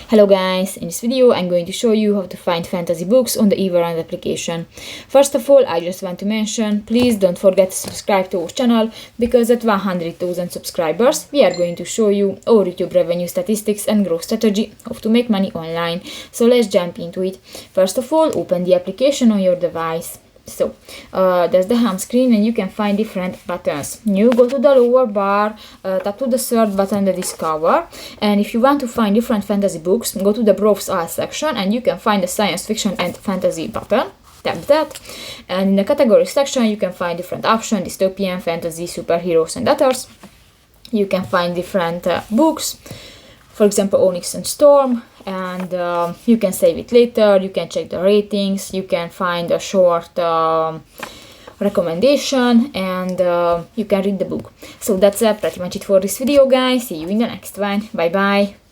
Hello guys, in this video I'm going to show you how to find fantasy books on the Everand application. First of all, I just want to mention, please don't forget to subscribe to our channel, because at 100,000 subscribers we are going to show you our YouTube revenue statistics and growth strategy, how to make money online. So let's jump into it. First of all, open the application on your device. So that's the home screen, and you can find different buttons. You go to the lower bar, tap to the third button, the discover, and if you want to find different fantasy books, go to the browse all section and you can find the science fiction and fantasy button. Tap that, and in the category section you can find different options: dystopian, fantasy, superheroes and others. You can find different books, for example Onyx and Storm, and you can save it later, you can check the ratings, you can find a short recommendation, and you can read the book. So that's pretty much it for this video, guys. See you in the next one. Bye bye.